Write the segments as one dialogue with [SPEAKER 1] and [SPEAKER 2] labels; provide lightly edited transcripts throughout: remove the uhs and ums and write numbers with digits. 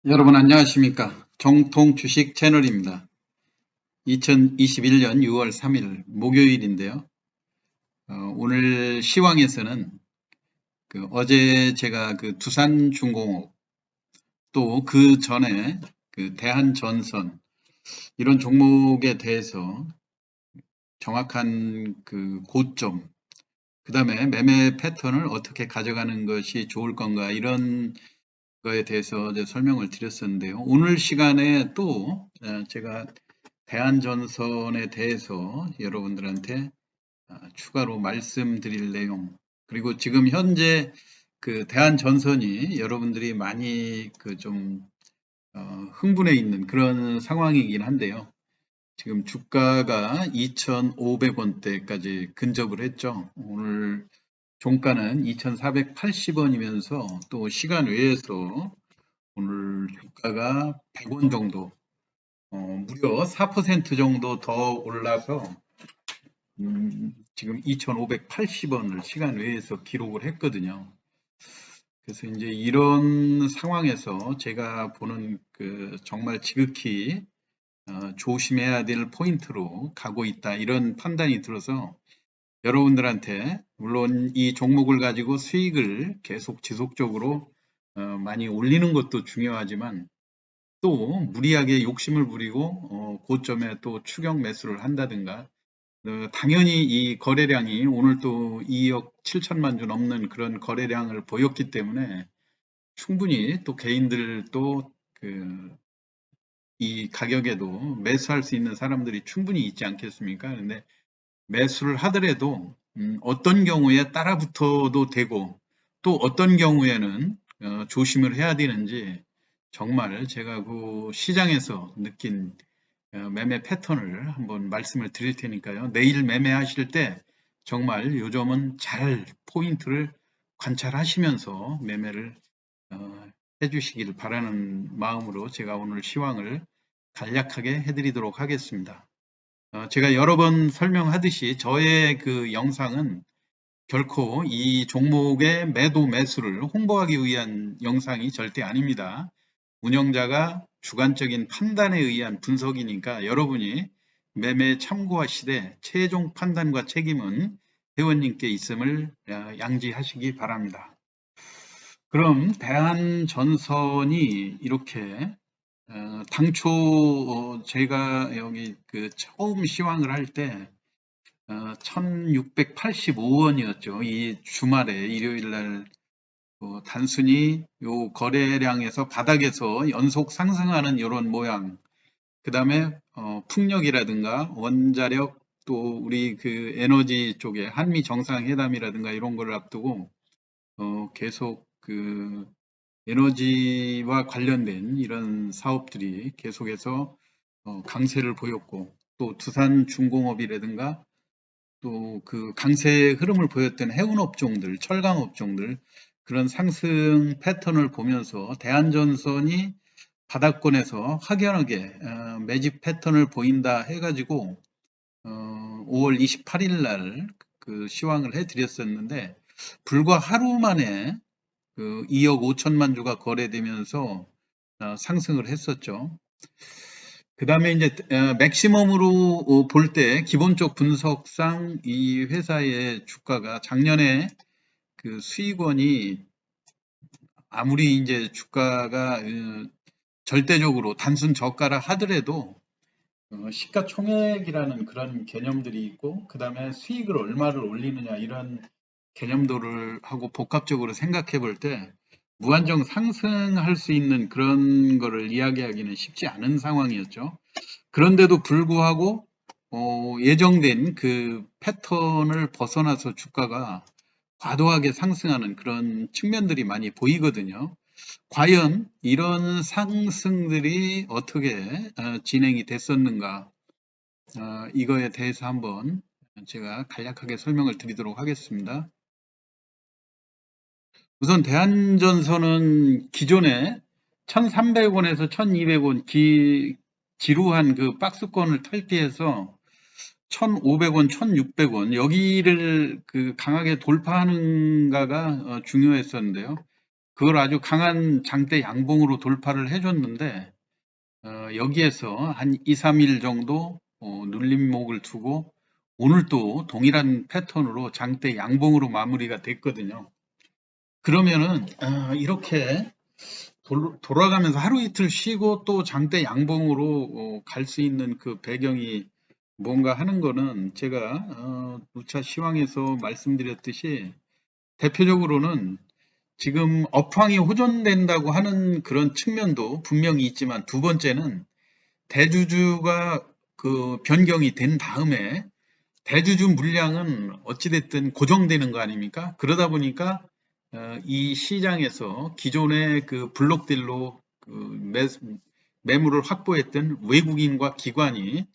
[SPEAKER 1] 여러분 안녕하십니까? 정통 주식 채널입니다. 2021년 6월 3일 목요일인데요. 오늘 시황에서는 어제 제가 두산중공업 또 그 전에 대한전선 이런 종목에 대해서 정확한 고점, 그 다음에 매매 패턴을 어떻게 가져가는 것이 좋을 건가 이런 거에 대해서 이제 설명을 드렸었는데요. 오늘 시간에 또 제가 대한전선에 대해서 여러분들한테 추가로 말씀드릴 내용, 그리고 지금 현재 대한전선이 여러분들이 많이 흥분해 있는 그런 상황이긴 한데요. 지금 주가가 2,500원대까지 근접을 했죠. 오늘 종가는 2,480원이면서 또 시간 외에서 오늘 주가가 100원 정도, 무려 4% 정도 더 올라서 지금 2,580원을 시간 외에서 기록을 했거든요. 그래서 이제 이런 상황에서 제가 보는 정말 지극히 조심해야 될 포인트로 가고 있다, 이런 판단이 들어서 여러분들한테 물론 이 종목을 가지고 수익을 계속 지속적으로 많이 올리는 것도 중요하지만 또 무리하게 욕심을 부리고 고점에 또 추격 매수를 한다든가, 당연히 이 거래량이 오늘 또 2억 7천만 주 넘는 그런 거래량을 보였기 때문에 충분히 또 개인들 또 이 가격에도 매수할 수 있는 사람들이 충분히 있지 않겠습니까? 근데 매수를 하더라도 어떤 경우에 따라붙어도 되고 또 어떤 경우에는 조심을 해야 되는지 정말 제가 그 시장에서 느낀 매매 패턴을 한번 말씀을 드릴 테니까요. 내일 매매하실 때 정말 요점은 잘 포인트를 관찰하시면서 매매를 해주시길 바라는 마음으로 제가 오늘 시황을 간략하게 해드리도록 하겠습니다. 제가 여러 번 설명하듯이 저의 영상은 결코 이 종목의 매도 매수를 홍보하기 위한 영상이 절대 아닙니다. 운영자가 주관적인 판단에 의한 분석이니까 여러분이 매매 참고하시되 최종 판단과 책임은 회원님께 있음을 양지하시기 바랍니다. 그럼 대한전선이 이렇게 당초 제가 여기 처음 시황을 할 때 1685원이었죠. 이 주말에 일요일 날 단순히 요 거래량에서 바닥에서 연속 상승하는 이런 모양, 그 다음에 풍력이라든가 원자력, 또 우리 에너지 쪽에 한미 정상회담이라든가 이런 걸 앞두고 계속 에너지와 관련된 이런 사업들이 계속해서 강세를 보였고, 또 두산중공업이라든가 또 강세의 흐름을 보였던 해운업종들, 철강업종들, 그런 상승 패턴을 보면서 대한전선이 바닥권에서 확연하게 매집 패턴을 보인다 해가지고 5월 28일 날 시황을 해드렸었는데, 불과 하루 만에 2억 5천만 주가 거래되면서 상승을 했었죠. 그 다음에 이제 맥시멈으로 볼 때 기본적 분석상 이 회사의 주가가 작년에 수익원이 아무리 이제 주가가 절대적으로 단순 저가라 하더라도 시가총액이라는 그런 개념들이 있고, 그 다음에 수익을 얼마를 올리느냐 이런 개념들을 하고 복합적으로 생각해 볼 때 무한정 상승할 수 있는 그런 거를 이야기하기는 쉽지 않은 상황이었죠. 그런데도 불구하고 예정된 패턴을 벗어나서 주가가 과도하게 상승하는 그런 측면들이 많이 보이거든요. 과연 이런 상승들이 어떻게 진행이 됐었는가, 이거에 대해서 한번 제가 간략하게 설명을 드리도록 하겠습니다. 우선 대한전선은 기존에 1,300원에서 1,200원 지루한 박스권을 탈피해서 1,500원, 1,600원 여기를 강하게 돌파하는가가 중요했었는데요. 그걸 아주 강한 장대 양봉으로 돌파를 해줬는데 여기에서 한 2, 3일 정도 눌림목을 두고 오늘 또 동일한 패턴으로 장대 양봉으로 마무리가 됐거든요. 그러면은 이렇게 돌아가면서 하루 이틀 쉬고 또 장대 양봉으로 갈 수 있는 그 배경이 뭔가 하는 거는 제가 누차 시황에서 말씀드렸듯이 대표적으로는 지금 업황이 호전된다고 하는 그런 측면도 분명히 있지만 두 번째는 대주주가 그 변경이 된 다음에 대주주 물량은 어찌됐든 고정되는 거 아닙니까? 그러다 보니까 이 시장에서 기존의 그 블록딜로 그 매물을 확보했던 외국인과 기관이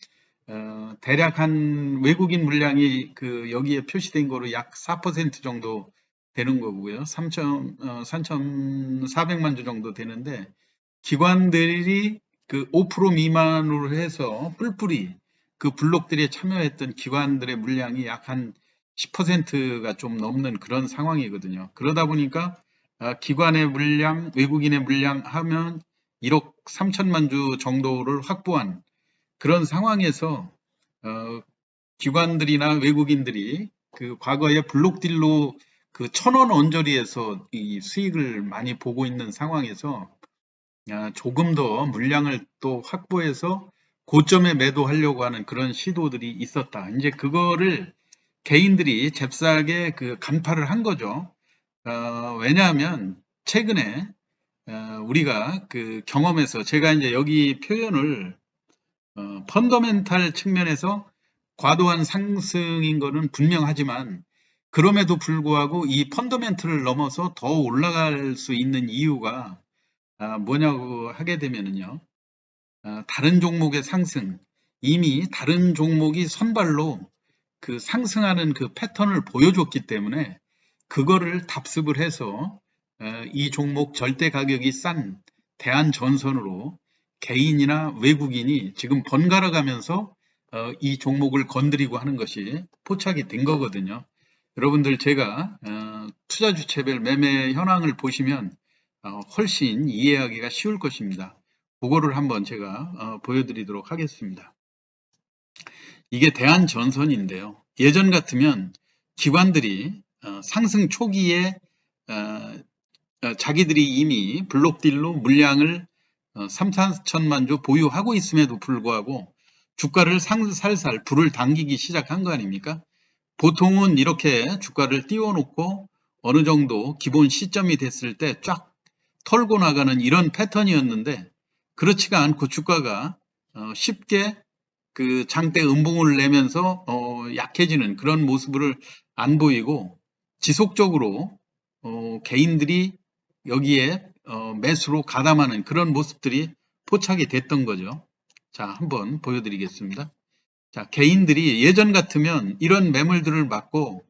[SPEAKER 1] 대략 한 외국인 물량이 그 여기에 표시된 거로 약 4% 정도 되는 거고요. 3,400만 주 정도 되는데 기관들이 그 5% 미만으로 해서 뿔뿔이 그 블록들에 참여했던 기관들의 물량이 약 한 10%가 좀 넘는 그런 상황이거든요. 그러다 보니까 기관의 물량, 외국인의 물량 하면 1억 3천만 주 정도를 확보한 그런 상황에서 기관들이나 외국인들이 그 과거에 블록딜로 그 1,000원 언저리에서 이 수익을 많이 보고 있는 상황에서 조금 더 물량을 또 확보해서 고점에 매도하려고 하는 그런 시도들이 있었다. 이제 그거를 개인들이 잽싸게 그 간파를 한 거죠. 왜냐하면 최근에 우리가 그 경험에서 제가 이제 여기 표현을 펀더멘탈 측면에서 과도한 상승인 거는 분명하지만 그럼에도 불구하고 이 펀더멘탈을 넘어서 더 올라갈 수 있는 이유가 뭐냐고 하게 되면은요. 다른 종목의 상승, 이미 다른 종목이 선발로 그 상승하는 그 패턴을 보여줬기 때문에 그거를 답습을 해서 이 종목 절대 가격이 싼 대안전선으로 개인이나 외국인이 지금 번갈아 가면서 이 종목을 건드리고 하는 것이 포착이 된 거거든요. 여러분들 제가 투자 주체별 매매 현황을 보시면 훨씬 이해하기가 쉬울 것입니다. 그거를 한번 제가 보여드리도록 하겠습니다. 이게 대안전선인데요. 예전 같으면 기관들이 상승 초기에 자기들이 이미 블록딜로 물량을 3, 4천만 주 보유하고 있음에도 불구하고 주가를 살살 불을 당기기 시작한 거 아닙니까? 보통은 이렇게 주가를 띄워놓고 어느 정도 기본 시점이 됐을 때 쫙 털고 나가는 이런 패턴이었는데 그렇지가 않고 주가가 쉽게 그 장대 음봉을 내면서 약해지는 그런 모습을 안 보이고 지속적으로 개인들이 여기에 매수로 가담하는 그런 모습들이 포착이 됐던 거죠. 자, 한번 보여드리겠습니다. 자, 개인들이 예전 같으면 이런 매물들을 맞고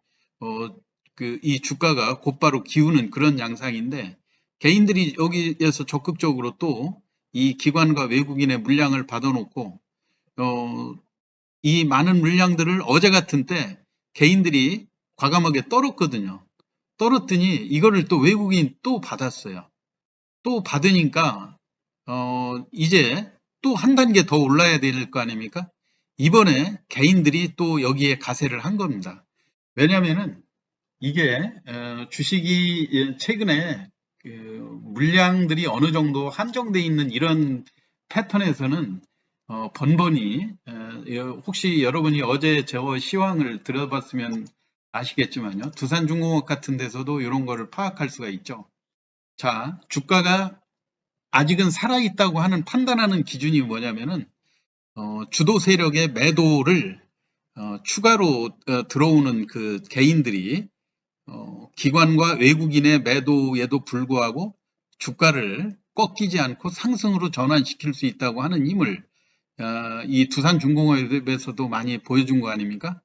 [SPEAKER 1] 이 주가가 곧바로 기우는 그런 양상인데 개인들이 여기에서 적극적으로 또 이 기관과 외국인의 물량을 받아놓고 이 많은 물량들을 어제 같은 때 개인들이 과감하게 떨었거든요. 떨었더니 이거를 또 외국인 또 받았어요. 또 받으니까 이제 또 한 단계 더 올라야 될 거 아닙니까? 이번에 개인들이 또 여기에 가세를 한 겁니다. 왜냐면은 이게 주식이 최근에 그 물량들이 어느 정도 한정돼 있는 이런 패턴에서는 번번이 혹시 여러분이 어제 저 시황을 들어봤으면 아시겠지만요. 두산중공업 같은 데서도 이런 거를 파악할 수가 있죠. 자, 주가가 아직은 살아있다고 하는 판단하는 기준이 뭐냐면은 주도 세력의 매도를 추가로 들어오는 그 개인들이 기관과 외국인의 매도에도 불구하고 주가를 꺾이지 않고 상승으로 전환시킬 수 있다고 하는 힘을 이 두산중공업에서도 많이 보여준 거 아닙니까?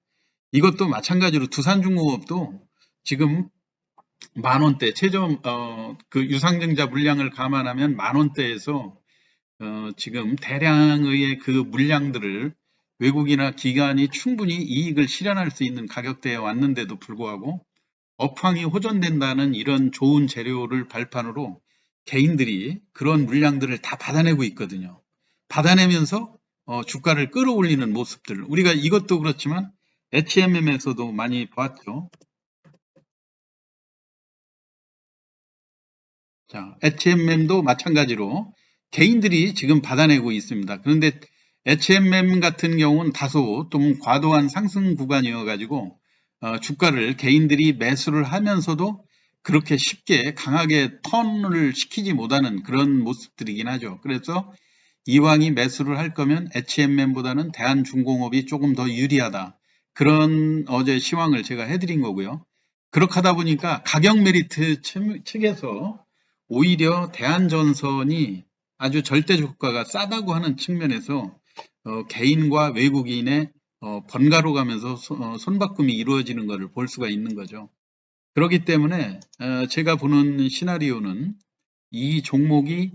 [SPEAKER 1] 이것도 마찬가지로 두산중공업도 지금 만원대 최저 그 유상증자 물량을 감안하면 만원대에서 지금 대량의 그 물량들을 외국이나 기관이 충분히 이익을 실현할 수 있는 가격대에 왔는데도 불구하고 업황이 호전된다는 이런 좋은 재료를 발판으로 개인들이 그런 물량들을 다 받아내고 있거든요. 받아내면서 주가를 끌어올리는 모습들. 우리가 이것도 그렇지만 HMM에서도 많이 봤죠. 자, HMM도 마찬가지로 개인들이 지금 받아내고 있습니다. 그런데 HMM 같은 경우는 다소 좀 과도한 상승 구간이어 가지고 주가를 개인들이 매수를 하면서도 그렇게 쉽게 강하게 턴을 시키지 못하는 그런 모습들이긴 하죠. 그래서 이왕이 매수를 할 거면 HMM보다는 대한중공업이 조금 더 유리하다. 그런 어제 시황을 제가 해드린 거고요. 그렇게 하다 보니까 가격 메리트 측에서 오히려 대한전선이 아주 절대 주가가 싸다고 하는 측면에서 개인과 외국인의 번갈아 가면서 손바꿈이 이루어지는 것을 볼 수가 있는 거죠. 그렇기 때문에 제가 보는 시나리오는 이 종목이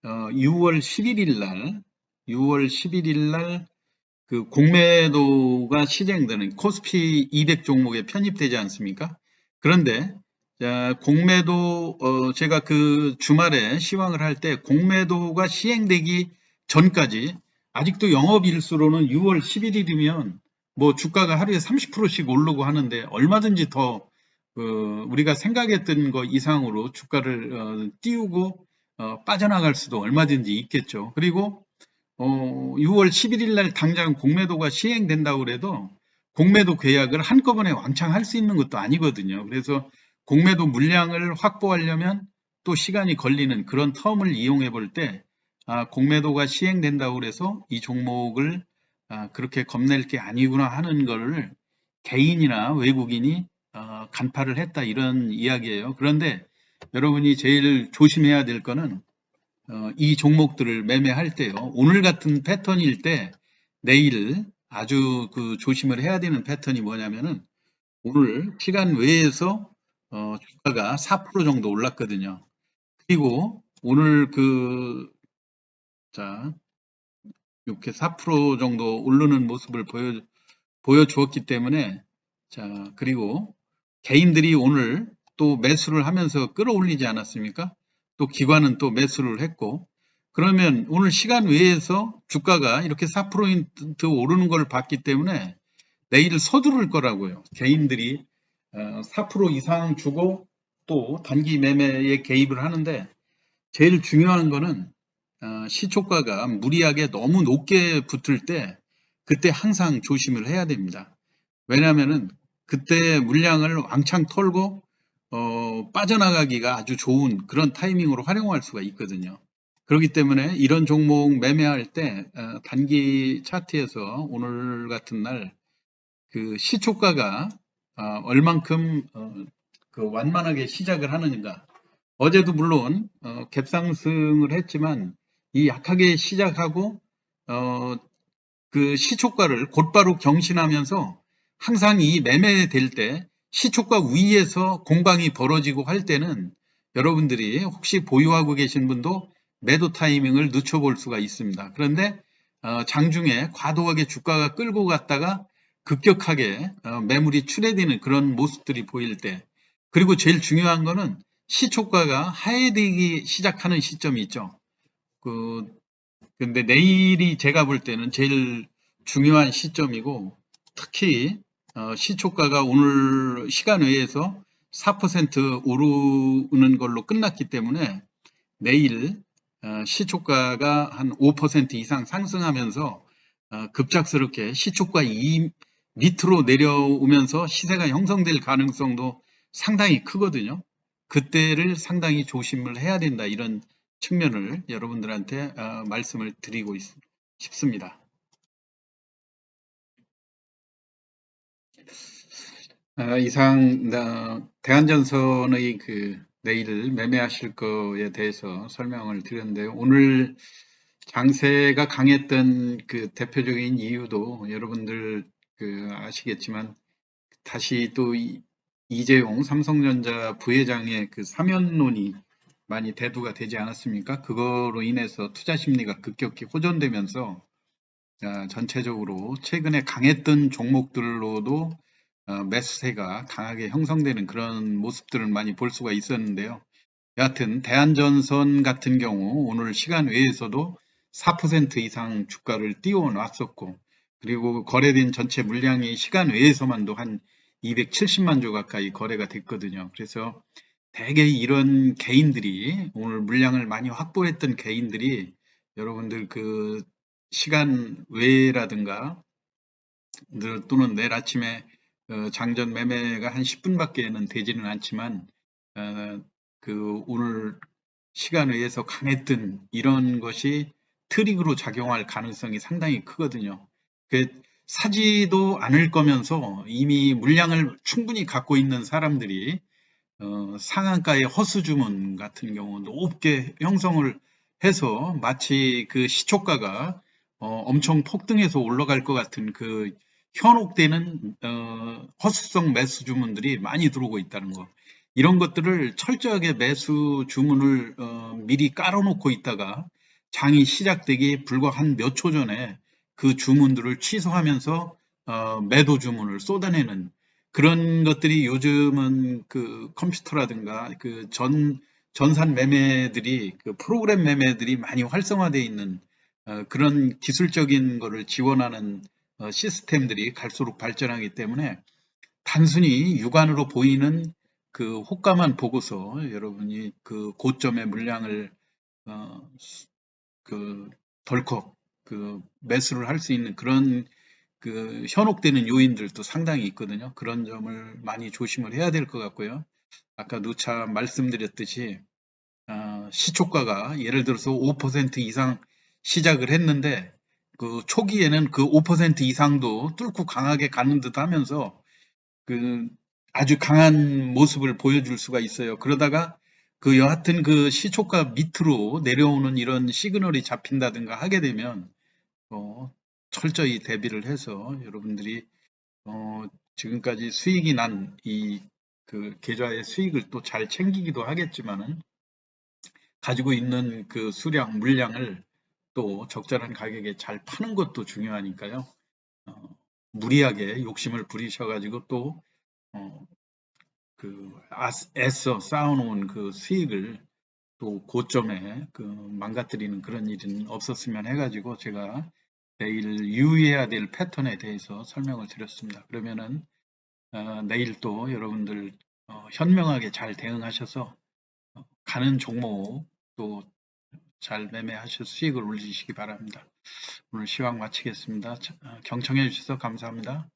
[SPEAKER 1] 6월 11일 날, 6월 11일 날 그 공매도가 시행되는 코스피 200 종목에 편입되지 않습니까? 그런데 공매도 제가 그 주말에 시황을 할 때 공매도가 시행되기 전까지 아직도 영업일수로는 6월 11일이면 뭐 주가가 하루에 30%씩 오르고 하는데 얼마든지 더 우리가 생각했던 것 이상으로 주가를 띄우고 빠져나갈 수도 얼마든지 있겠죠. 그리고 6월 11일 날 당장 공매도가 시행된다고 그래도 공매도 계약을 한꺼번에 왕창 할 수 있는 것도 아니거든요. 그래서 공매도 물량을 확보하려면 또 시간이 걸리는 그런 텀을 이용해 볼 때 공매도가 시행된다고 그래서 이 종목을 그렇게 겁낼 게 아니구나 하는 거를 개인이나 외국인이 간파를 했다 이런 이야기예요. 그런데 여러분이 제일 조심해야 될 거는 이 종목들을 매매할 때요. 오늘 같은 패턴일 때 내일 아주 그 조심을 해야 되는 패턴이 뭐냐면은 오늘 시간 외에서 주가가 4% 정도 올랐거든요. 그리고 오늘 자, 이렇게 4% 정도 오르는 모습을 보여주었기 때문에 자, 그리고 개인들이 오늘 또 매수를 하면서 끌어올리지 않았습니까? 또 기관은 또 매수를 했고 그러면 오늘 시간 외에서 주가가 이렇게 4% 오르는 걸 봤기 때문에 내일 서두를 거라고요. 개인들이 4% 이상 주고 또 단기 매매에 개입을 하는데 제일 중요한 거는 시초가가 무리하게 너무 높게 붙을 때 그때 항상 조심을 해야 됩니다. 왜냐하면은 그때 물량을 왕창 털고 빠져나가기가 아주 좋은 그런 타이밍으로 활용할 수가 있거든요. 그렇기 때문에 이런 종목 매매할 때 단기 차트에서 오늘 같은 날 그 시초가가 얼만큼 그 완만하게 시작을 하느냐. 어제도 물론 갭상승을 했지만 이 약하게 시작하고 어, 그 시초가를 곧바로 경신하면서 항상 이 매매될 때 시초가 위에서 공방이 벌어지고 할 때는 여러분들이 혹시 보유하고 계신 분도 매도 타이밍을 늦춰볼 수가 있습니다. 그런데 장중에 과도하게 주가가 끌고 갔다가 급격하게 매물이 출회되는 그런 모습들이 보일 때 그리고 제일 중요한 거는 시초가가 하회되기 시작하는 시점이 있죠. 근데 내일이 제가 볼 때는 제일 중요한 시점이고 특히 시초가가 오늘 시간 외에서 4% 오르는 걸로 끝났기 때문에 내일 시초가가 한 5% 이상 상승하면서 급작스럽게 시초가 밑으로 내려오면서 시세가 형성될 가능성도 상당히 크거든요. 그때를 상당히 조심을 해야 된다 이런 측면을 여러분들한테 말씀을 드리고 싶습니다. 이상 대한전선의 그 내일 매매하실 거에 대해서 설명을 드렸는데요. 오늘 장세가 강했던 그 대표적인 이유도 여러분들 아시겠지만 다시 또 이재용 삼성전자 부회장의 그 사면론이 많이 대두가 되지 않았습니까? 그거로 인해서 투자 심리가 급격히 호전되면서 전체적으로 최근에 강했던 종목들로도 매수세가 강하게 형성되는 그런 모습들을 많이 볼 수가 있었는데요. 여하튼 대한전선 같은 경우 오늘 시간 외에서도 4% 이상 주가를 띄워놨었고, 그리고 거래된 전체 물량이 시간 외에서만도 한 270만 주 가까이 거래가 됐거든요. 그래서 대개 이런 개인들이, 오늘 물량을 많이 확보했던 개인들이 여러분들 그 시간 외라든가 또는 내일 아침에 장전 매매가 한 10분밖에는 되지는 않지만 어, 오늘 시간 외에서 강했던 이런 것이 트릭으로 작용할 가능성이 상당히 크거든요. 그 사지도 않을 거면서 이미 물량을 충분히 갖고 있는 사람들이 상한가의 허수 주문 같은 경우 높게 형성을 해서 마치 그 시초가가 엄청 폭등해서 올라갈 것 같은 그 현혹되는 허수성 매수 주문들이 많이 들어오고 있다는 거. 이런 것들을 철저하게 매수 주문을 미리 깔아놓고 있다가 장이 시작되기 불과 한 몇 초 전에 그 주문들을 취소하면서 매도 주문을 쏟아내는 그런 것들이 요즘은 그 컴퓨터라든가 그 전산 매매들이 그 프로그램 매매들이 많이 활성화되어 있는 그런 기술적인 거를 지원하는 시스템들이 갈수록 발전하기 때문에 단순히 육안으로 보이는 그 호가만 보고서 여러분이 그 고점의 물량을 어, 그 덜컥 그 매수를 할 수 있는 그런 그 현혹되는 요인들도 상당히 있거든요. 그런 점을 많이 조심을 해야 될 것 같고요. 아까 누차 말씀드렸듯이 시초가가 예를 들어서 5% 이상 시작을 했는데 그 초기에는 그 5% 이상도 뚫고 강하게 가는 듯 하면서 그 아주 강한 모습을 보여줄 수가 있어요. 그러다가 그 여하튼 그 시초가 밑으로 내려오는 이런 시그널이 잡힌다든가 하게 되면 철저히 대비를 해서 여러분들이 지금까지 수익이 난 이 그 계좌의 수익을 또 잘 챙기기도 하겠지만은 가지고 있는 그 수량, 물량을 또 적절한 가격에 잘 파는 것도 중요하니까요. 무리하게 욕심을 부리셔가지고 또 애써 쌓아놓은 그 수익을 또 고점에 그 망가뜨리는 그런 일은 없었으면 해가지고 제가 내일 유의해야 될 패턴에 대해서 설명을 드렸습니다. 그러면은 내일 또 여러분들 현명하게 잘 대응하셔서 가는 종목 또 잘 매매하셔서 수익을 올리시기 바랍니다. 오늘 시황 마치겠습니다. 경청해 주셔서 감사합니다.